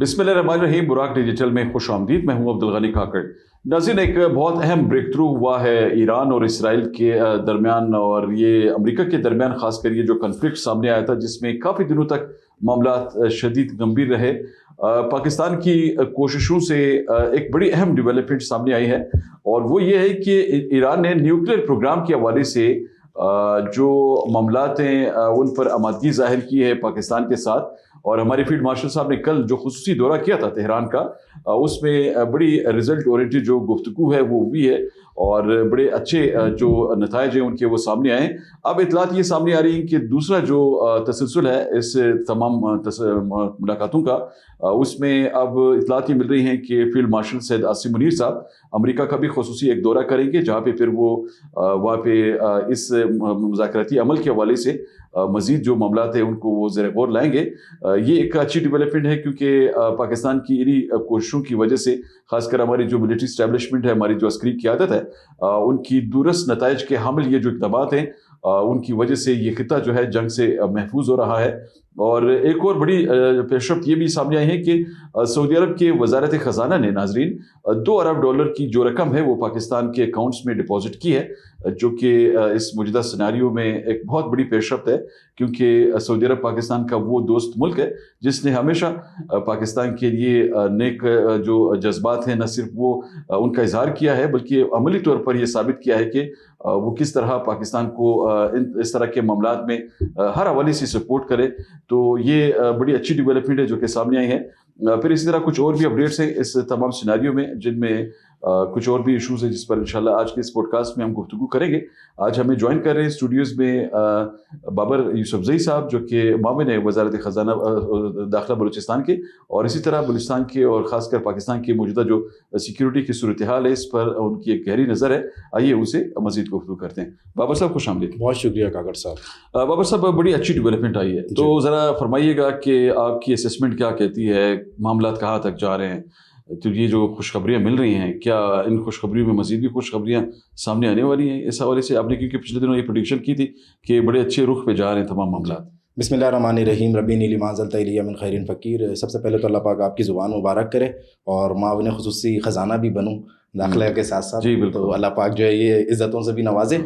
بسم اللہ الرحمن الرحیم. براق ڈیجیٹل میں خوش آمدید. میں ہوں عبدالغنی کاکڑ. ناظرین، ایک بہت اہم بریک تھرو ہوا ہے ایران اور اسرائیل کے درمیان، اور یہ امریکہ کے درمیان خاص کر یہ جو کنفلکٹ سامنے آیا تھا جس میں کافی دنوں تک معاملات شدید گمبھیر رہے. پاکستان کی کوششوں سے ایک بڑی اہم ڈیولپمنٹ سامنے آئی ہے، اور وہ یہ ہے کہ ایران نے نیوکلیر پروگرام کے حوالے سے جو معاملات ہیں ان پر آمادگی ظاہر کی ہے پاکستان کے ساتھ. اور ہمارے فیلڈ مارشل صاحب نے کل جو خصوصی دورہ کیا تھا تہران کا، اس میں بڑی رزلٹ اورینٹڈ جو گفتگو ہے وہ ہوئی ہے، اور بڑے اچھے جو نتائج ہیں ان کے وہ سامنے آئے. اب اطلاعات یہ سامنے آ رہی ہیں کہ دوسرا جو تسلسل ہے اس تمام ملاقاتوں کا، اس میں اب اطلاعات یہ مل رہی ہیں کہ فیلڈ مارشل سید عاصم منیر صاحب امریکہ کا بھی خصوصی ایک دورہ کریں گے، جہاں پہ پھر وہ وہاں پہ اس مذاکراتی عمل کے حوالے سے مزید جو معاملات ہیں ان کو وہ زیر غور لائیں گے. یہ ایک اچھی ڈیولپمنٹ ہے، کیونکہ پاکستان کی انہی کوششوں کی وجہ سے خاص کر ہماری جو ملٹری اسٹیبلشمنٹ ہے، ہماری جو عسکری قیادت ہے، ان کی دورس نتائج کے حامل یہ جو اقدامات ہیں ان کی وجہ سے یہ خطہ جو ہے جنگ سے محفوظ ہو رہا ہے. اور ایک اور بڑی پیش رفت یہ بھی سامنے آئی ہے کہ سعودی عرب کے وزارت خزانہ نے ناظرین $2 ارب کی جو رقم ہے وہ پاکستان کے اکاؤنٹس میں ڈپازٹ کی ہے، جو کہ اس موجودہ سیناریو میں ایک بہت بڑی پیش رفت ہے، کیونکہ سعودی عرب پاکستان کا وہ دوست ملک ہے جس نے ہمیشہ پاکستان کے لیے نیک جو جذبات ہیں نہ صرف وہ ان کا اظہار کیا ہے، بلکہ عملی طور پر یہ ثابت کیا ہے کہ وہ کس طرح پاکستان کو اس طرح کے معاملات میں ہر حوالے سے سپورٹ کرے. تو یہ بڑی اچھی ڈیولپمنٹ ہے جو کہ سامنے آئی ہے. پھر اسی طرح کچھ اور بھی اپڈیٹس ہیں اس تمام سیناریو میں، جن میں کچھ اور بھی ایشوز ہیں جس پر انشاءاللہ آج کے اس پوڈ کاسٹ میں ہم گفتگو کریں گے. آج ہمیں جوائن کر رہے ہیں اسٹوڈیوز میں بابر یوسفزئی صاحب، جو کہ معاون ہے وزارت خزانہ داخلہ بلوچستان کے، اور اسی طرح بلوچستان کے اور خاص کر پاکستان کی موجودہ جو سیکیورٹی کی صورتحال ہے اس پر ان کی ایک گہری نظر ہے. آئیے ان سے مزید گفتگو کرتے ہیں. بابر صاحب خوش آمدید. بہت شکریہ کاکڑ صاحب. بابر صاحب، بڑی اچھی ڈیولپمنٹ آئی ہے، تو ذرا فرمائیے گا کہ آپ کی اسیسمنٹ کیا کہتی ہے، معاملات کہاں تک جا رہے ہیں؟ تو یہ جو خوشخبریاں مل رہی ہیں، کیا ان خوشخبریوں میں مزید بھی خوشخبریاں سامنے آنے والی ہیں؟ اس حوالے سے آپ نے کیونکہ پچھلے دنوں یہ پریڈکشن کی تھی کہ بڑے اچھے رخ پہ جا رہے ہیں تمام معاملات. بسم اللہ الرحمن الرحیم. ربی نیلی مانزل تیلیہ من خیر فقیر. سب سے پہلے تو اللہ پاک آپ کی زبان مبارک کرے اور معاون خصوصی خزانہ بھی بنوں داخلہ کے ساتھ ساتھ. جی بالکل. تو اللہ پاک جو ہے یہ عزتوں سے بھی نوازے.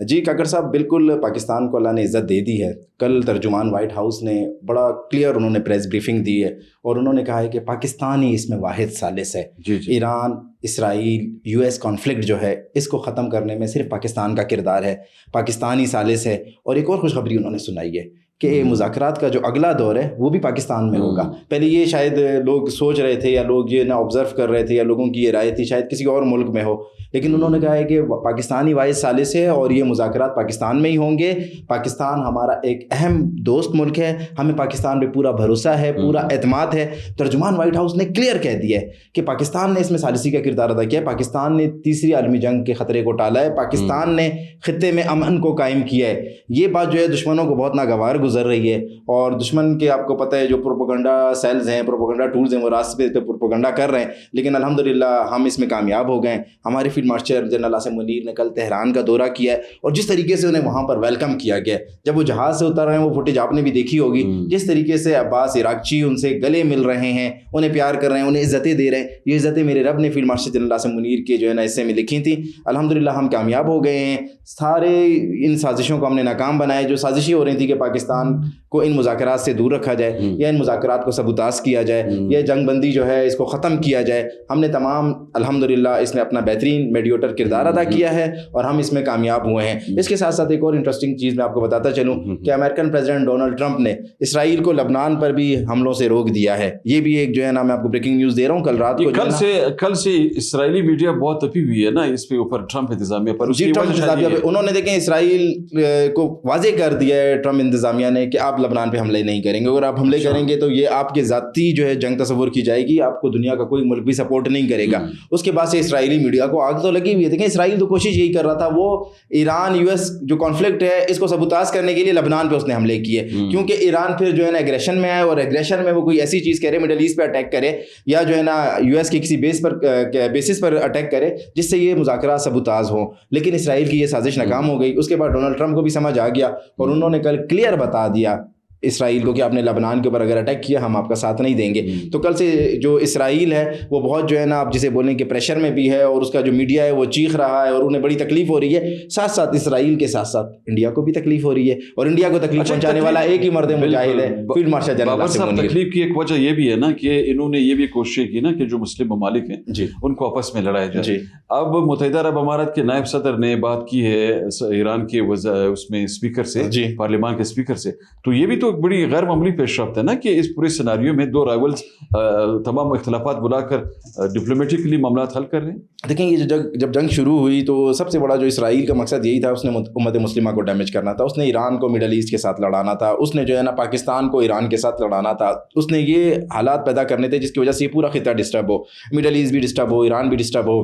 جی کاکڑ صاحب، بالکل پاکستان کو اللہ نے عزت دے دی ہے. کل ترجمان وائٹ ہاؤس نے بڑا کلیئر انہوں نے پریس بریفنگ دی ہے، اور انہوں نے کہا ہے کہ پاکستان ہی اس میں واحد ثالث ہے. ایران اسرائیل US کانفلکٹ جو ہے اس کو ختم کرنے میں صرف پاکستان کا کردار ہے، پاکستان ہی ثالث ہے. اور ایک اور خوشخبری انہوں نے سنائی ہے کہ مذاکرات کا جو اگلا دور ہے وہ بھی پاکستان میں ہوگا. پہلے یہ شاید لوگ سوچ رہے تھے یا لوگ یہ نہ آبزرو کر رہے تھے یا لوگوں کی یہ رائے تھی شاید کسی اور ملک میں ہو، لیکن انہوں نے کہا ہے کہ پاکستان ہی واحد ثالث ہے اور یہ مذاکرات پاکستان میں ہی ہوں گے. پاکستان ہمارا ایک اہم دوست ملک ہے، ہمیں پاکستان پہ پورا بھروسہ ہے، پورا اعتماد ہے. ترجمان وائٹ ہاؤس نے کلیئر کہہ دیا ہے کہ پاکستان نے اس میں ثالثی کا کردار ادا کیا ہے، پاکستان نے تیسری عالمی جنگ کے خطرے کو ٹالا ہے، پاکستان نے خطے میں امن کو قائم کیا ہے. یہ بات جو ہے دشمنوں کو بہت ناگوار گزر رہی ہے، اور دشمن کے آپ کو پتہ ہے جو پروپیگنڈا سیلز ہیں، پروپیگنڈا ٹولز ہیں، وہ راستے پہ پروپیگنڈا کر رہے ہیں، لیکن الحمدللہ ہم اس میں کامیاب ہو گئے. ہمارے field marshal general Asim Munir نے کل تہران کا دورہ کیا ہے، اور جس طریقے سے انہیں وہاں پر ویلکم کیا گیا، جب وہ جہاز سے اتر رہے ہیں وہ فوٹیج آپ نے بھی دیکھی ہوگی، جس طریقے سے عباس عراقچی ان سے گلے مل رہے ہیں، انہیں پیار کر رہے ہیں، انہیں عزتیں دے رہے ہیں. یہ عزتیں میرے رب نے field marshal general Asim Munir کے جو ہے نا حصے میں لکھی تھیں. الحمدللہ ہم کامیاب ہو گئے ہیں. سارے ان سازشوں کو ہم نے ناکام بنایا جو سازشیں ہو رہی تھیں کہ پاکستان کو ان مذاکرات سے دور رکھا جائے یا ان مذاکرات کو سبوتاز کیا جائے یا جنگ بندی جو ہے اس کو ختم کیا جائے. ہم نے تمام الحمدللہ اس میں اپنا بہترین میڈیوٹر کردار ادا کیا ہے اور ہم اس میں کامیاب ہوئے ہیں. اس کے ساتھ ساتھ ایک اور انٹرسٹنگ چیز میں آپ کو بتاتا چلوں کہ امریکن پریزیڈنٹ ڈونلڈ ٹرمپ نے اسرائیل کو لبنان پر بھی حملوں سے روک دیا ہے. یہ بھی ایک جو ہے نا میں آپ کو بریکنگ نیوز دے رہا ہوں. کل رات کو کل سے اسرائیلی میڈیا بہت تپی ہوئی ہے نا اس پہ اوپر ٹرمپ انتظامیہ پر. جی ٹرمپ انتظامیہ پہ انہوں نے دیکھیں اسرائیل کو واضح کر دیا ہے ٹرمپ انتظامیہ نے کہ آپ لبنان پہ حملے نہیں کریں گے، اگر آپ حملے کریں گے تو یہ آپ کے ذاتی جو ہے جنگ تصور کی جائے گی، آپ کو دنیا کا کوئی ملک بھی سپورٹ نہیں کرے گا. اس کے بعد سے اسرائیلی میڈیا کو آگ تو لگی ہوئی ہے. دیکھیں اسرائیل تو کوشش یہی کر رہا تھا، وہ ایران US جو کانفلکٹ ہے اس کو سبوتاز کرنے کے لیے لبنان پہ اس نے حملے کیے، کیونکہ ایران پھر جو ہے نا ایگریشن میں آئے اور ایگریشن میں وہ کوئی ایسی چیز کرے مڈل ایسٹ پہ اٹیک کرے یا جو ہے نا US کے کسی بیسس پر اٹیک کرے جس سے یہ مذاکرات سبوتاز ہوں. لیکن اسرائیل کی یہ سازش ناکام ہو گئی. اس کے بعد ڈونلڈ ٹرمپ کو بھی سمجھ آ گیا اور انہوں نے کل کلیئر بتا دیا اسرائیل کو کہ آپ نے لبنان کے اوپر اگر اٹیک کیا ہم آپ کا ساتھ نہیں دیں گے. تو کل سے جو اسرائیل ہے وہ بہت جو ہے نا آپ جسے بولیں کہ پریشر میں بھی ہے, اور اس کا جو میڈیا ہے وہ چیخ رہا ہے اور انہیں بڑی تکلیف ہو رہی ہے. ساتھ ساتھ اسرائیل کے ساتھ ساتھ انڈیا کو بھی تکلیف ہو رہی ہے, اور انڈیا کو تکلیف پہنچانے والا ایک ہی مرد مجاہد ہے, field marshal general Qasim Munir. تکلیف کی ایک وجہ یہ بھی ہے نا کہ انہوں نے یہ بھی کوشش کی نا کہ جو مسلم ممالک ہیں جی ان کو آپس میں لڑایا جائے. جی اب متحدہ عرب امارات کے نائب صدر نے بات کی ہے ایران کے اس میں اسپیکر سے, جی پارلیمان کے اسپیکر سے, تو یہ بھی تو ایک بڑی غیر معمولی پیش رفت ہے نا کہ اس پورے سیناریو میں دو رائیولز تمام اختلافات بلا کر ڈپلومیٹکلی معاملات حل کر رہے ہیں. دیکھیں یہ جب جنگ شروع ہوئی تو سب سے بڑا جو اسرائیل کا مقصد یہی تھا, اس نے امت مسلمہ کو ڈیمیج کرنا تھا, اس نے ایران کو مڈل ایسٹ کے ساتھ لڑانا تھا, اس نے جو ہے نا پاکستان کو ایران کے ساتھ لڑانا تھا, اس نے یہ حالات پیدا کرنے تھے جس کی وجہ سے یہ پورا خطہ ڈسٹرب ہو, مڈل ایسٹ بھی ڈسٹرب ہو, ایران بھی ڈسٹرب ہو,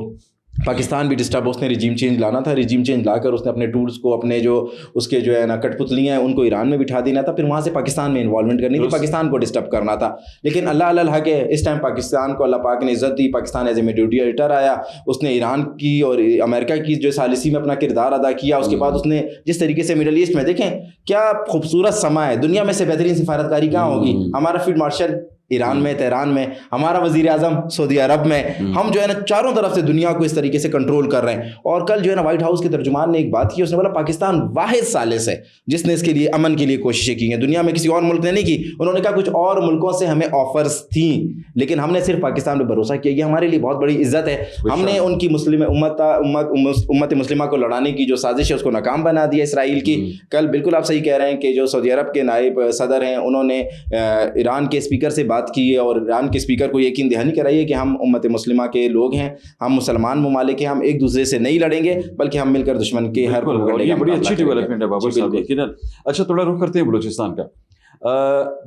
پاکستان بھی ڈسٹرب ہو. اس نے رجیم چینج لانا تھا, رجیم چینج لا کر اس نے اپنے ٹولز کو, اپنے جو اس کے جو ہے نا کٹ پتلیاں ہیں ان کو ایران میں بٹھا دینا تھا, پھر وہاں سے پاکستان میں انوالومنٹ کرنی تھی, پاکستان کو ڈسٹرب کرنا تھا. لیکن اللہ الحق ہے اس ٹائم پاکستان کو اللہ پاک نے عزت دی, پاکستان ایز اے میڈیٹر آیا, اس نے ایران کی اور امریکہ کی جو ثالثی میں اپنا کردار ادا کیا. اس کے بعد اس نے جس طریقے سے مڈل ایسٹ میں دیکھیں کیا خوبصورت سما ہے, دنیا میں سے بہترین سفارتکاری کہاں ہوگی, ہمارا فیلڈ مارشل ایران میں, تہران میں, ہمارا وزیر اعظم سعودی عرب میں, ہم جو ہے نا چاروں طرف سے دنیا کو اس طریقے سے کنٹرول کر رہے ہیں. اور کل جو ہے نا وائٹ ہاؤس کے ترجمان نے ایک بات کی, اس نے بولا پاکستان واحد ثالث ہے جس نے اس کے لیے امن کے لیے کوششیں کی ہیں, دنیا میں کسی اور ملک نے نہیں کی. انہوں نے کہا کچھ اور ملکوں سے ہمیں آفرز تھیں لیکن ہم نے صرف پاکستان پہ بھروسہ کیا, یہ ہمارے لیے بہت بڑی عزت ہے. ہم نے ان کی مسلم امت مسلمہ کو لڑانے کی جو سازش ہے اس کو ناکام بنا دیا اسرائیل کی. کل بالکل آپ صحیح کہہ رہے ہیں کہ جو سعودی عرب کے نائب صدر ہیں انہوں نے ایران کے اسپیکر سے بات کی ہے, اور ایران کے اسپیکر کو یقین دہانی کرائی ہے کہ ہم امت مسلمہ کے لوگ ہیں, ہم مسلمان ممالک ہیں, ہم ایک دوسرے سے نہیں لڑیں گے بلکہ ہم مل کر دشمن کے ہر یہ بڑی اچھی ڈیولپمنٹ ہے بابر صاحب یقیناً. اچھا تھوڑا رخ کرتے ہیں بلوچستان کا.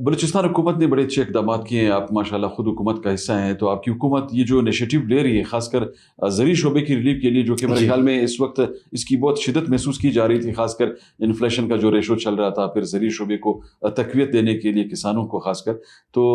بلوچستان حکومت نے بڑے اچھے اقدامات کیے ہیں, آپ ماشاءاللہ خود حکومت کا حصہ ہیں, تو آپ کی حکومت یہ جو انیشیٹو لے رہی ہے خاص کر زرعی شعبے کی ریلیف کے لیے, جو کہ میرے خیال میں اس وقت اس کی بہت شدت محسوس کی جا رہی تھی, خاص کر انفلیشن کا جو ریشو چل رہا تھا, پھر زرعی شعبے کو تقویت دینے کے لیے کسانوں کو خاص کر, تو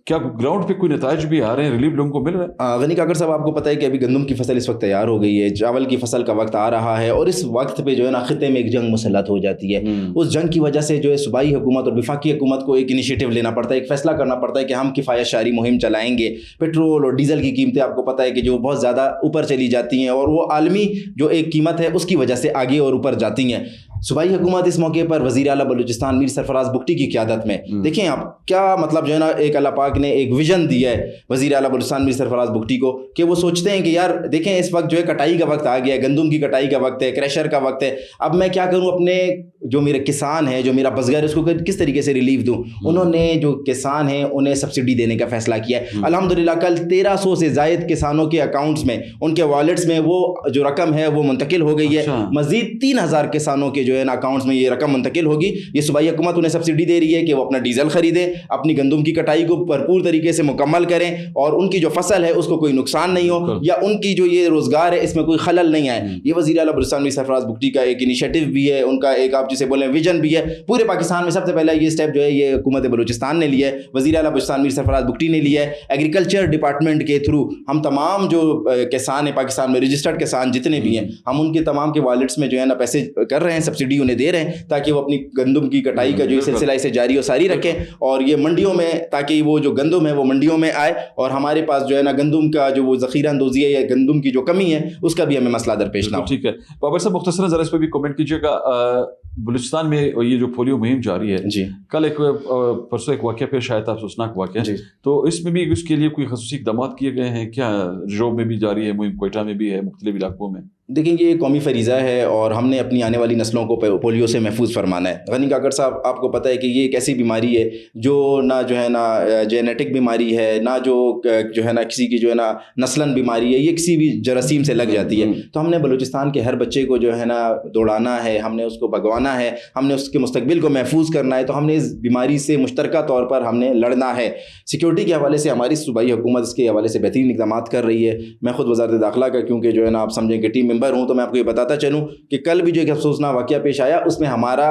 کیا گراؤنڈ پہ کوئی نتائج بھی آ رہے ہیں, ریلیف لوگوں کو مل رہا ہے؟ غنی کاکڑ صاحب آپ کو پتہ ہے کہ ابھی گندم کی فصل اس وقت تیار ہو گئی ہے, چاول کی فصل کا وقت آ رہا ہے, اور اس وقت پہ جو ہے نا خطے میں ایک جنگ مسلط ہو جاتی ہے. اس جنگ کی وجہ سے جو ہے صوبائی حکومت اور وفاقی حکومت کو ایک انیشیٹو لینا پڑتا ہے, ایک فیصلہ کرنا پڑتا ہے کہ ہم کفایت شعاری مہم چلائیں گے. پیٹرول اور ڈیزل کی قیمتیں آپ کو پتہ ہے کہ جو بہت زیادہ اوپر چلی جاتی ہیں, اور وہ عالمی جو ایک قیمت ہے اس کی وجہ سے آگے اور اوپر جاتی ہیں. صوبائی حکومت اس موقع پر وزیر اعلیٰ بلوچستان میر سرفراز بگٹی کی قیادت میں, دیکھیں آپ کیا مطلب جو ہے نا ایک اللہ پاک نے ایک ویژن دیا ہے وزیر اعلیٰ بلوچستان میر سرفراز بگٹی کو, کہ وہ سوچتے ہیں کہ یار دیکھیں اس وقت جو ہے کٹائی کا وقت آ گیا ہے, گندم کی کٹائی کا وقت ہے, کریشر کا وقت ہے, اب میں کیا کروں, اپنے جو میرے کسان ہیں, جو میرا بزگر ہے, اس کو کس طریقے سے ریلیف دوں. انہوں نے جو کسان ہیں انہیں سبسڈی دینے کا فیصلہ کیا ہے. الحمدللہ کل 1300 سے زائد کسانوں کے اکاؤنٹس میں, ان کے والیٹس میں وہ جو رقم ہے وہ منتقل ہو گئی ہے. مزید 3000 کسانوں کے جو ہے نا اکاؤنٹس میں یہ رقم منتقل ہوگی. یہ صوبائی حکومت انہیں سبسڈی دے رہی ہے کہ وہ اپنا ڈیزل خریدیں, اپنی گندم کی کٹائی کو بھرپور طریقے سے مکمل کریں, اور ان کی جو فصل ہے اس کو کوئی نقصان نہیں ہو, یا ان کی جو یہ روزگار ہے اس میں کوئی خلل نہیں آئے. یہ وزیر اعلیٰ بلوچستان میر سرفراز بگٹی کا ایک انیشیٹو بھی ہے, ان کا ایک آپ جسے بولیں ویژن بھی ہے. پورے پاکستان میں سب سے پہلا یہ اسٹیپ جو ہے یہ حکومت بلوچستان نے لیا ہے, وزیر اعلیٰ بلوچستان میر سرفراز بگٹی نے لیا ہے. ایگریکلچر ڈپارٹمنٹ کے تھرو ہم تمام جو کسان ہیں پاکستان میں, رجسٹرڈ کسان جتنے بھی ہیں, ہم ان کے تمام کے والیٹس میں جو ہے نا پیسے کر رہے ہیں, سبسڈی انہیں دے رہے ہیں, تاکہ وہ اپنی گندم کی کٹائی کا جو سلسلہ اسے جاری و ساری رکھیں, اور یہ منڈیوں میں, تاکہ وہ جو گندم ہے وہ منڈیوں میں آئے, اور ہمارے پاس جو ہے نا گندم کا جو وہ ذخیرہ اندوزی ہے یا گندم کی جو کمی ہے اس کا بھی ہمیں مسئلہ درپیش نہ ہو. ٹھیک ہے بابر صاحب, مختصراً ذرا اس پہ بھی کمنٹ کیجیے گا. بلوچستان میں یہ جو پولیو مہم جاری ہے, جی کل ایک پرسوں ایک واقعہ پیش آیا تھا, افسوسناک واقعہ, جی, تو اس میں بھی اس کے لیے کوئی خصوصی اقدامات کیے گئے ہیں کیا؟ جو میں بھی جاری ہے مہم, کوئٹہ میں بھی ہے, مختلف علاقوں میں. دیکھیں یہ قومی فریضہ ہے اور ہم نے اپنی آنے والی نسلوں کو پولیو سے محفوظ فرمانا ہے. غنی کاکڑ صاحب آپ کو پتہ ہے کہ یہ ایک ایسی بیماری ہے جو نہ جو ہے نا جینیٹک بیماری ہے, نہ جو ہے نا کسی کی جو ہے نا نسلاً بیماری ہے, یہ کسی بھی جراثیم سے لگ جاتی ہے. تو ہم نے بلوچستان کے ہر بچے کو جو ہے نا دوڑانا ہے, ہم نے اس کو بھگوانا ہے, ہم نے اس کے مستقبل کو محفوظ کرنا ہے. تو ہم نے اس بیماری سے مشترکہ طور پر ہم نے لڑنا ہے. سیکیورٹی کے حوالے سے ہماری صوبائی حکومت اس کے حوالے سے بہترین اقدامات کر رہی ہے. میں خود وزارت داخلہ کا کیونکہ جو ہے نا آپ سمجھیں کہ ٹیم ممبر ہوں, تو میں آپ کو یہ بتاتا چلوں کہ کل بھی جو ایک افسوسناک واقعہ پیش آیا اس میں ہمارا